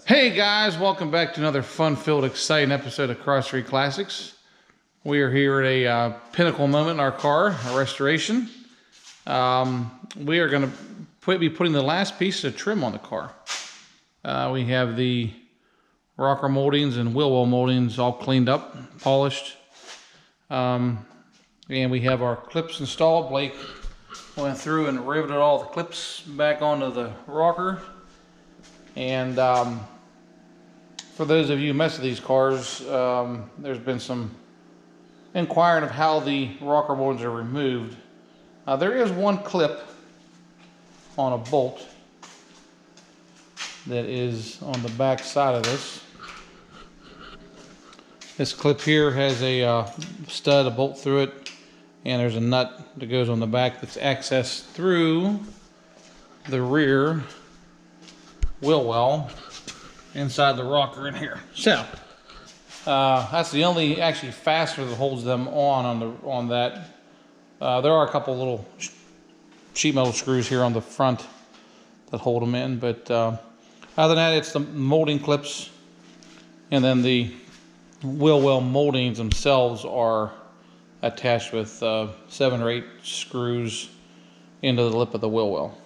Hey guys, welcome back to another fun-filled, exciting episode of Cross Street Classics. We are here at a pinnacle moment in our car, a restoration. We are going to be putting the last piece of trim on the car. We have the rocker moldings and wheel well moldings all cleaned up, polished. And we have our clips installed. Blake went through and riveted all the clips back onto the rocker. And for those of you who mess with these cars, there's been some inquiring of how the rocker moldings are removed. There is one clip on a bolt that is on the back side of this. This clip here has a stud, a bolt through it, and there's a nut that goes on the back that's accessed through the rear wheel well inside the rocker in here. So that's the only actually fastener that holds them on that. There are a couple little sheet metal screws here on the front that hold them in, but other than that, it's the molding clips, and then the wheel well moldings themselves are attached with 7 or 8 screws into the lip of the wheel well.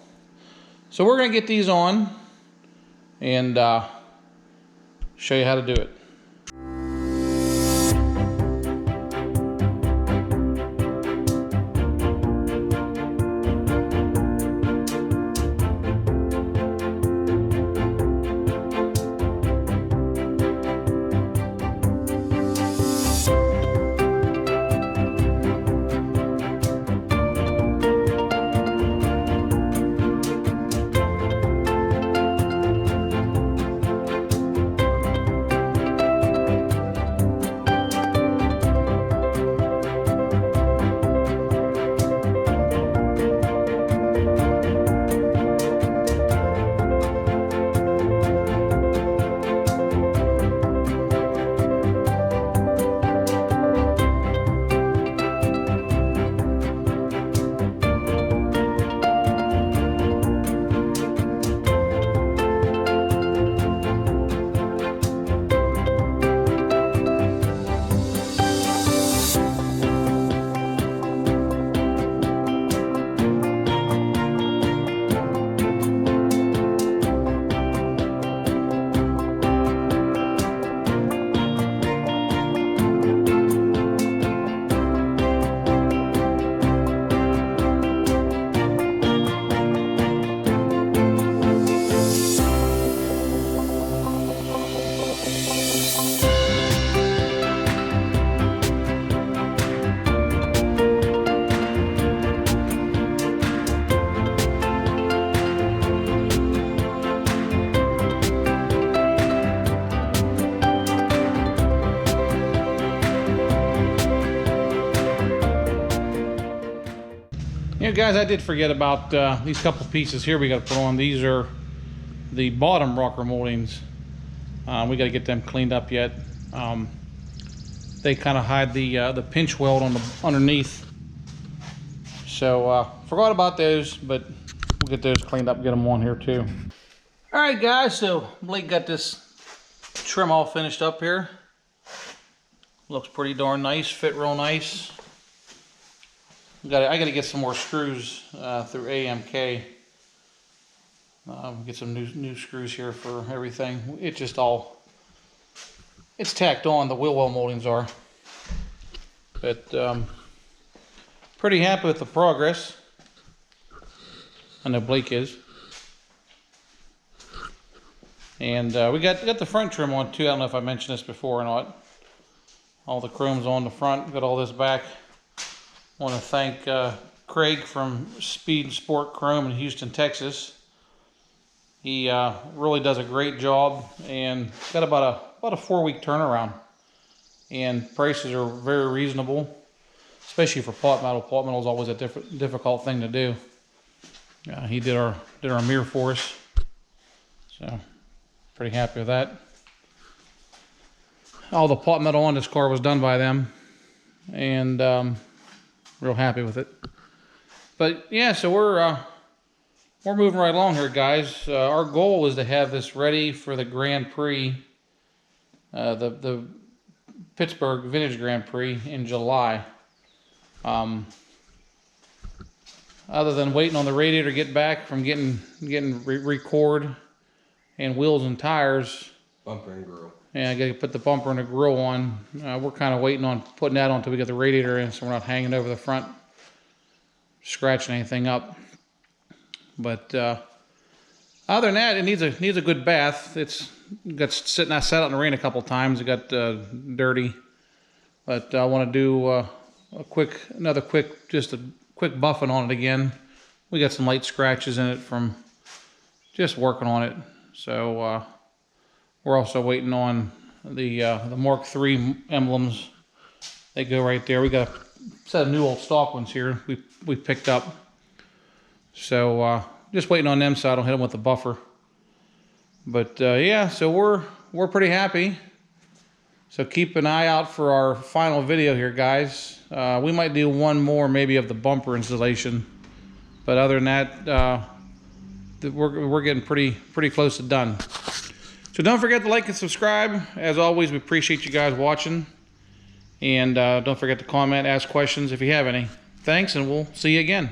So we're going to get these on and show you how to do it. You know, guys, I did forget about these couple pieces here we got to put on. These are the bottom rocker moldings. We got to get them cleaned up yet. They kind of hide the pinch weld on the underneath. So forgot about those, but we'll get those cleaned up, get them on here too. All right, guys. So Blake got this trim all finished up here. Looks pretty darn nice. Fit real nice. I got to get some more screws through AMK. Get some new screws here for everything. It's tacked on. The wheel well moldings are, but pretty happy with the progress. I know Blake is. And we got the front trim on too. I don't know if I mentioned this before or not. All the chrome's on the front. Got all this back. I want to thank Craig from Speed and Sport Chrome in Houston, Texas. He really does a great job, and got about a 4-week turnaround. And prices are very reasonable, especially for pot metal. Pot metal is always a difficult thing to do. He did our mirror for us, so pretty happy with that. All the pot metal on this car was done by them, and real happy with it. But yeah, so we're we're moving right along here, guys. Our goal is to have this ready for the Grand Prix, the Pittsburgh Vintage Grand Prix in July. Other than waiting on the radiator to get back from getting record and wheels and tires. Bumper and grill. Yeah, I got to put the bumper and the grill on. We're kind of waiting on putting that on until we get the radiator in, so we're not hanging over the front, scratching anything up. But other than that, it needs a good bath. It's got sat out in the rain a couple times. It got dirty, but I want to do another quick buffing on it again. We got some light scratches in it from just working on it. So we're also waiting on the Mark III emblems. They go right there. We got a set of new old stock ones here we picked up. So just waiting on them so I don't hit them with the buffer. But yeah, so we're pretty happy. So keep an eye out for our final video here, guys. We might do one more maybe of the bumper installation. But other than that, we're getting pretty close to done. So don't forget to like and subscribe. As always, we appreciate you guys watching. And don't forget to comment, ask questions if you have any. Thanks, and we'll see you again.